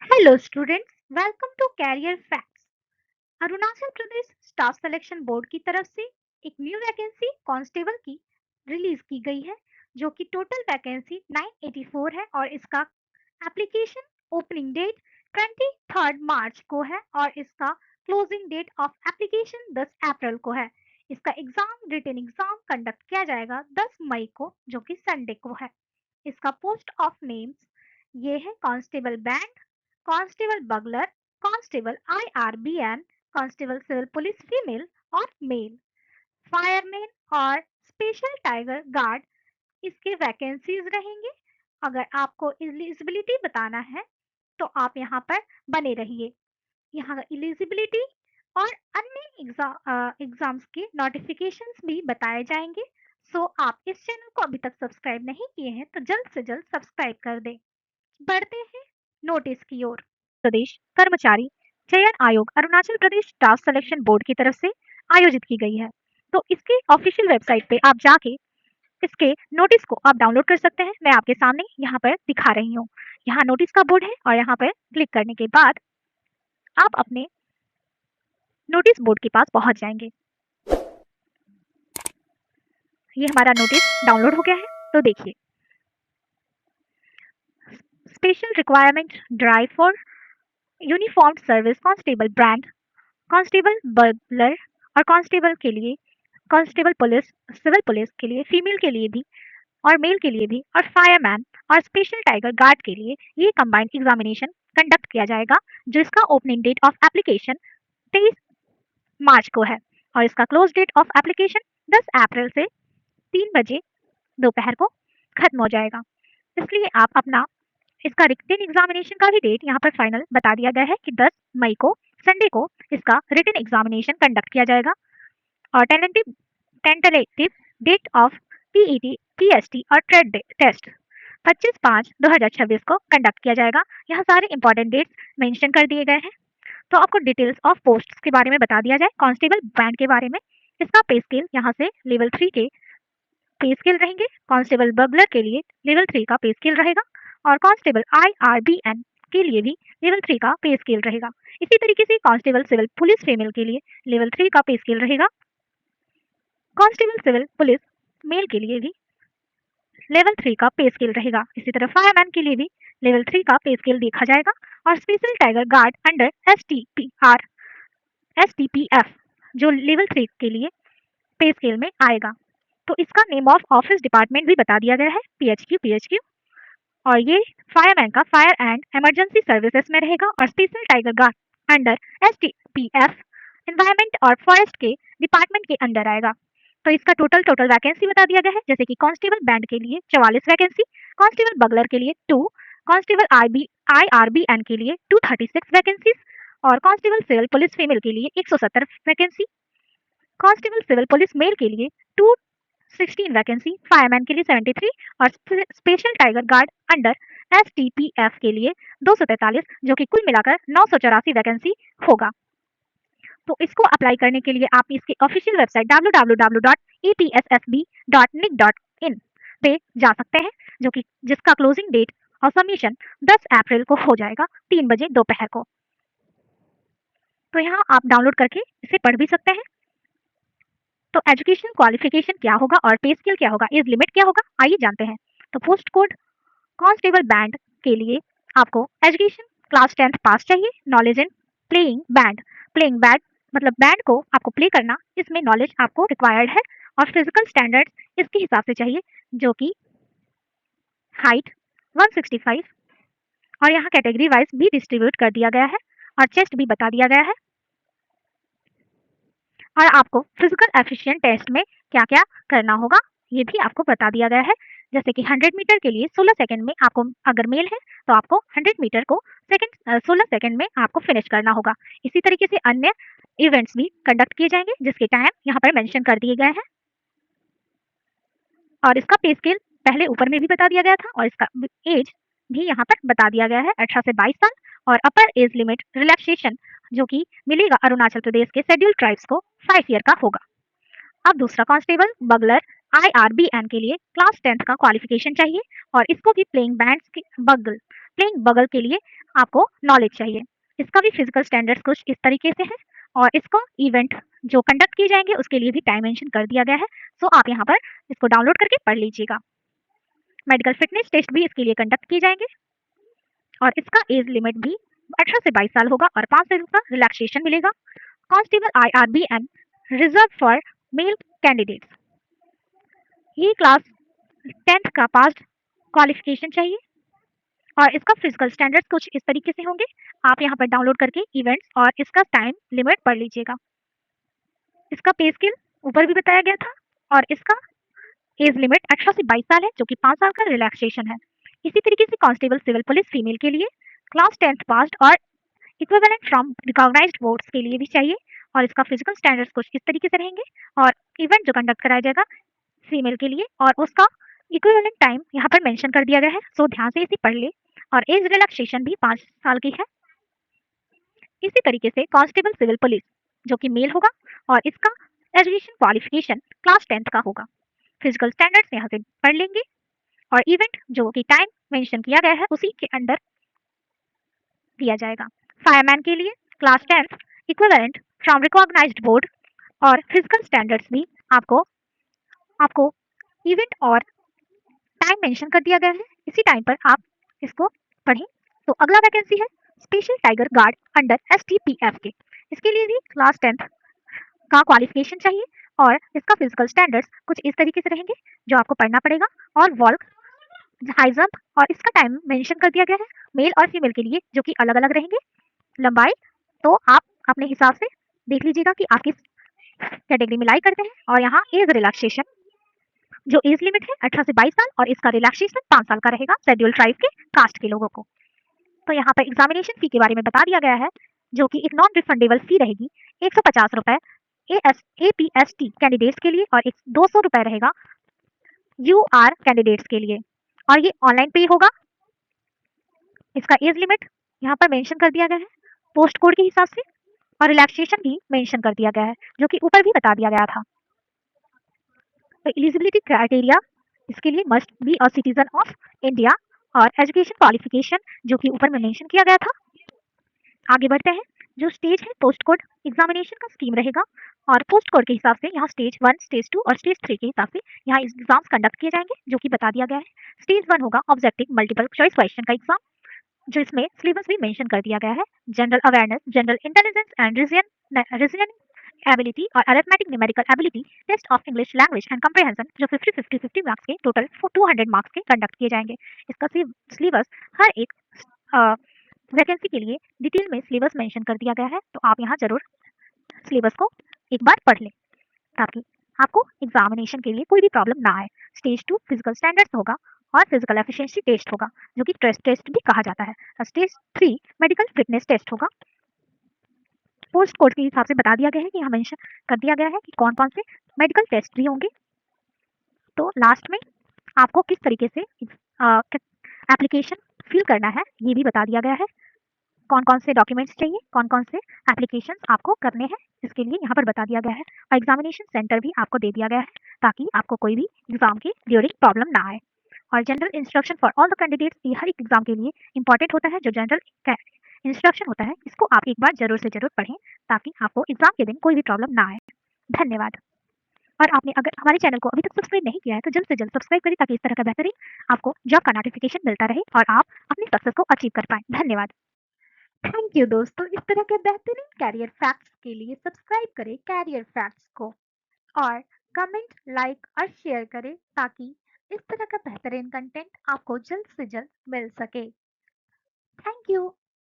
Hello students, welcome to career facts. Arunachal Pradesh staff selection board की तरफ से एक न्यू वैकेंसी कांस्टेबल की रिलीज की गई है, जो कि टोटल वैकेंसी 984 है और इसका एप्लीकेशन ओपनिंग डेट 23 मार्च को है और इसका क्लोजिंग डेट ऑफ एप्लीकेशन 10 अप्रैल को है। इसका रिटन एग्जाम कंडक्ट किया जाएगा 10 मई को, जो कि संडे को है। इसका पोस्ट ऑफ नेम्स ये है: constable band, constable bugler, constable IRBN, constable civil police female और मेल, फायरमैन और स्पेशल टाइगर गार्ड इसके वैकेंसीज रहेंगे। अगर आपको एलिजिबिलिटी बताना है तो आप यहाँ पर बने रहिए। यहाँ एलिजिबिलिटी और अन्य एग्जाम्स के नोटिफिकेशंस भी बताए जाएंगे। सो आप इस चैनल को अभी तक सब्सक्राइब नहीं किए हैं तो जल्द से जल्द सब्सक्राइब कर दें। बढ़ते हैं नोटिस की ओर। प्रदेश कर्मचारी चयन आयोग Arunachal Pradesh staff selection board की तरफ से आयोजित की गई है। तो इसके ऑफिशियल वेबसाइट पे आप जाके इसके नोटिस को आप डाउनलोड कर सकते हैं। मैं आपके सामने यहाँ पर दिखा रही हूँ। यहाँ नोटिस का बोर्ड है और यहाँ पर क्लिक करने के बाद आप अपने नोटिस बोर्ड के पास पहुंच जाएंगे। ये हमारा नोटिस डाउनलोड हो गया है, तो देखिए। Special requirement drive for uniform service constable brand, constable bugler और कांस्टेबल के लिए, कांस्टेबल पुलिस सिविल पुलिस के लिए, फीमेल के लिए भी और मेल के लिए भी, और फायरमैन और स्पेशल टाइगर गार्ड के लिए ये कंबाइंड एग्जामिनेशन कंडक्ट किया जाएगा, जिसका ओपनिंग डेट ऑफ एप्लीकेशन 23 मार्च को है और इसका क्लोज डेट ऑफ एप्लीकेशन 10 अप्रैल से 3 बजे दोपहर को खत्म हो जाएगा। इसलिए आप अपना इसका रिटन एग्जामिनेशन का भी डेट यहाँ पर फाइनल बता दिया गया है कि 10 मई को संडे को इसका रिटन एग्जामिनेशन कंडक्ट किया जाएगा और tentative date of PET, PST और ट्रेड टेस्ट 25/5/2026 को कंडक्ट किया जाएगा। यहाँ सारे इंपॉर्टेंट डेट्स मेंशन कर दिए गए हैं। तो आपको डिटेल्स ऑफ पोस्ट के बारे में बता दिया जाए। कांस्टेबल बैंड के बारे में, इसका पे स्केल यहाँ से लेवल 3 के पे स्केल रहेंगे। कांस्टेबल बगलर के लिए लेवल 3 का पे स्केल रहेगा और कांस्टेबल IRBN के लिए भी लेवल 3 का पे स्केल रहेगा। इसी तरीके से कांस्टेबल सिविल पुलिस फीमेल के लिए लेवल 3 का पे स्केल रहेगा। कांस्टेबल सिविल पुलिस मेल के लिए भी लेवल 3 का पे स्केल रहेगा। इसी तरह फायरमैन के लिए भी लेवल 3 का पे स्केल देखा जाएगा और special tiger guard under STPF जो लेवल 3 के लिए पे स्केल में आएगा। तो इसका नेम ऑफ ऑफिस डिपार्टमेंट भी बता दिया गया है, PHQ। और ये फायरमैन का फायर एंड इमरजेंसी सर्विसेज में रहेगा और special tiger guard under STPF environment और फॉरेस्ट के डिपार्टमेंट के अंडर आएगा। तो इसका टोटल वैकेंसी बता दिया गया है, जैसे कि कांस्टेबल बैंड के लिए 44 वैकेंसी, कांस्टेबल बगलर के लिए 2, कांस्टेबल IRBN के लिए 236 वैकेंसीज और कांस्टेबल सिविल पुलिस फीमेल के लिए 170 vacancy, constable civil police male के लिए 216 वैकेंसी, फायरमैन के लिए 73 और special tiger guard under STPF के लिए 243, जो कि कुल मिलाकर 984 वैकेंसी होगा। तो इसको अप्लाई करने के लिए आप इसके ऑफिशियल वेबसाइट www.epssb.nic.in पे जा सकते हैं, जो कि जिसका क्लोजिंग डेट और सबमिशन 10 अप्रैल को हो जाएगा 3 बजे दोपहर को। तो यहाँ आप डाउनलोड करके इसे पढ़ भी सकते हैं। तो एजुकेशन क्वालिफिकेशन क्या होगा और पे स्केल क्या होगा, एज लिमिट क्या होगा, आइए जानते हैं। तो पोस्ट कोड कांस्टेबल बैंड के लिए आपको एजुकेशन क्लास 10th पास चाहिए। नॉलेज इन प्लेइंग बैंड मतलब बैंड को आपको प्ले करना, इसमें नॉलेज आपको रिक्वायर्ड है और फिजिकल स्टैंडर्ड्स इसके हिसाब से चाहिए, जो कि हाइट 165 और यहाँ कैटेगरी वाइज भी डिस्ट्रीब्यूट कर दिया गया है और चेस्ट भी बता दिया गया है। और आपको फिजिकल एफिशिएंट टेस्ट में क्या क्या करना होगा ये भी आपको बता दिया गया है, जैसे कि 100 मीटर के लिए 16 सेकंड में आपको, अगर मेल है तो आपको 100 मीटर को 16 सेकंड में आपको फिनिश करना होगा। इसी तरीके से अन्य इवेंट्स भी कंडक्ट किए जाएंगे जिसके टाइम यहाँ पर मेंशन कर दिए गए हैं और इसका पे स्केल पहले ऊपर में भी बता दिया गया था और इसका एज भी यहाँ पर बता दिया गया है 18 से 22 साल और अपर एज लिमिट रिलैक्सेशन जो कि मिलेगा अरुणाचल प्रदेश के शेड्यूल ट्राइब्स को 5 ईयर का होगा। अब दूसरा कांस्टेबल बगलर IRBN के लिए क्लास 10th का क्वालिफिकेशन चाहिए और इसको भी प्लेइंग बैंड प्लेइंग बगल के लिए आपको नॉलेज चाहिए। इसका भी फिजिकल स्टैंडर्ड्स कुछ इस तरीके से है और इसका इवेंट जो कंडक्ट किए जाएंगे उसके लिए भी टाइम मेंशन कर दिया गया है। सो आप यहाँ पर इसको डाउनलोड करके पढ़ लीजिएगा। मेडिकल फिटनेस टेस्ट भी इसके लिए कंडक्ट किए जाएंगे और इसका एज लिमिट भी 18 से 22 साल होगा और 5 साल का रिलैक्सेशन मिलेगा। Constable IRBN reserve for male candidates. ये क्लास 10th का पास क्वालिफिकेशन चाहिए और इसका फिजिकल स्टैंडर्ड्स कुछ इस तरीके से होंगे। आप यहाँ पर डाउनलोड करके इवेंट्स और इसका टाइम लिमिट पढ़ लीजिएगा। इसका पे स्केल ऊपर भी बताया गया था और इसका एज लिमिट 18 से 22 साल है जो कि 5 साल का रिलैक्सेशन है। इसी तरीके से कांस्टेबल सिविल पुलिस फीमेल के लिए क्लास 10th पास्ड और इक्विवेलेंट फ्रॉम रिकॉग्नाइज्ड बोर्ड्स के लिए भी चाहिए और इसका फिजिकल स्टैंडर्ड्स कुछ इस तरीके से रहेंगे और इवेंट जो कंडक्ट कराया जाएगा फीमेल के लिए और उसका इक्विवेलेंट टाइम यहाँ पर मेंशन कर दिया गया है। सो ध्यान से इसे पढ़ ले और एज रिलैक्सेशन भी 5 साल की है। इसी तरीके से कांस्टेबल सिविल पुलिस जो कि मेल होगा और इसका एजुकेशन क्वालिफिकेशन क्लास 10th का होगा। फिजिकल स्टैंडर्ड्स यहाँ से पढ़ लेंगे और इवेंट जो कि टाइम मेंशन किया गया है उसी के अंडर दिया जाएगा। फायरमैन के लिए class 10th equivalent from recognised board और फिजिकल स्टैंडर्ड्स भी आपको आपको इवेंट और टाइम मेंशन कर दिया गया है। इसी टाइम पर आप इसको पढ़ें। तो अगला वैकेंसी है special tiger guard under STPF के। इसके लिए भी क्लास 10th का क्वालिफिकेशन चाहिए और इसका फिजिकल स्टैंडर्ड्स कुछ इस तरीके से रहेंगे जो आपको पढ़ना पड़ेगा और वॉल्क हाई जंप और इसका टाइम मेंशन कर दिया गया है मेल और फीमेल के लिए जो कि अलग अलग रहेंगे। लंबाई तो आप अपने हिसाब से देख लीजिएगा कि आप किस कैटेगरी में लाई करते हैं और यहाँ एज रिलैक्सेशन जो एज लिमिट है 18 से 22 साल और इसका रिलैक्सेशन 5 साल का रहेगा शेड्यूल ट्राइब के कास्ट के लोगों को। तो यहाँ पर एग्जामिनेशन फी के बारे में बता दिया गया है जो कि एक नॉन रिफंडेबल फी रहेगी 150 रुपए APST कैंडिडेट्स के लिए और 200 रुपए रहेगा UR कैंडिडेट्स के लिए और ये ऑनलाइन पे होगा। इसका एज लिमिट यहाँ पर मेंशन कर दिया गया है पोस्ट कोड के हिसाब से और रिलैक्सेशन भी मेंशन कर दिया गया है जो कि ऊपर भी बता दिया गया था। तो एलिजिबिलिटी क्राइटेरिया इसके लिए must be a citizen of India और एजुकेशन क्वालिफिकेशन जो कि ऊपर में मेंशन किया गया था। आगे बढ़ते हैं। जो स्टेज है पोस्ट कोड एग्जामिनेशन का स्कीम रहेगा और पोस्ट कोड के हिसाब से यहाँ स्टेज 1, स्टेज 2 और स्टेज 3 के हिसाब से यहाँ एग्जाम्स कंडक्ट किए जाएंगे जो कि बता दिया गया है। स्टेज 1 होगा ऑब्जेक्टिव मल्टीपल चॉइस क्वेश्चन का एग्जाम जो इसमें सिलेबस भी मेंशन कर दिया गया है। General awareness, general intelligence and reasoning ability और arithmetic numerical ability test of English language and comprehension जो 50 मार्क्स के टोटल 200 मार्क्स के कंडक्ट किए जाएंगे। इसका सिलेबस हर एक वैकेंसी के लिए डिटेल में सिलेबस मेंशन कर दिया गया है तो आप यहाँ जरूर सिलेबस को एक बार पढ़ लें ताकि आपको एग्जामिनेशन के लिए कोई भी प्रॉब्लम ना आए। स्टेज 2 फिजिकल स्टैंडर्ड्स होगा और फिजिकल एफिशिएंसी टेस्ट होगा जो कि स्ट्रेस टेस्ट भी कहा जाता है। स्टेज 3 मेडिकल फिटनेस टेस्ट होगा। पोस्ट कोड के हिसाब से बता दिया गया है कि यहाँ मेंशन कर दिया गया है कि कौन कौन से मेडिकल टेस्ट भी होंगे। तो लास्ट में आपको किस तरीके से एप्लीकेशन फिल करना है ये भी बता दिया गया है। कौन कौन से डॉक्यूमेंट्स चाहिए, कौन कौन से एप्लीकेशंस आपको करने हैं इसके लिए यहाँ पर बता दिया गया है और एग्जामिनेशन सेंटर भी आपको दे दिया गया है ताकि आपको कोई भी एग्जाम की ड्यूरिंग प्रॉब्लम ना आए। और general instruction for all the candidates ये हर एक एग्जाम के लिए इंपॉर्टेंट होता है। जो जनरल इंस्ट्रक्शन होता है इसको आप एक बार जरूर से जरूर पढ़ें ताकि आपको एग्जाम के दिन कोई भी प्रॉब्लम ना आए। धन्यवाद। और आपने अगर हमारे चैनल को अभी तक सब्सक्राइब नहीं किया है तो जल्द से जल्द सब्सक्राइब करें ताकि इस तरह का बेहतरीन आपको जॉब का नोटिफिकेशन मिलता रहे और आप अपनी सक्सेस को अचीव कर पाएं। धन्यवाद। थैंक यू दोस्तों। इस तरह के बेहतरीन कैरियर फैक्ट्स के लिए सब्सक्राइब करें कैरियर फैक्ट्स को और कमेंट, लाइक और शेयर करें ताकि इस तरह का बेहतरीन कंटेंट आपको जल्द से जल्द मिल सके। Thank you.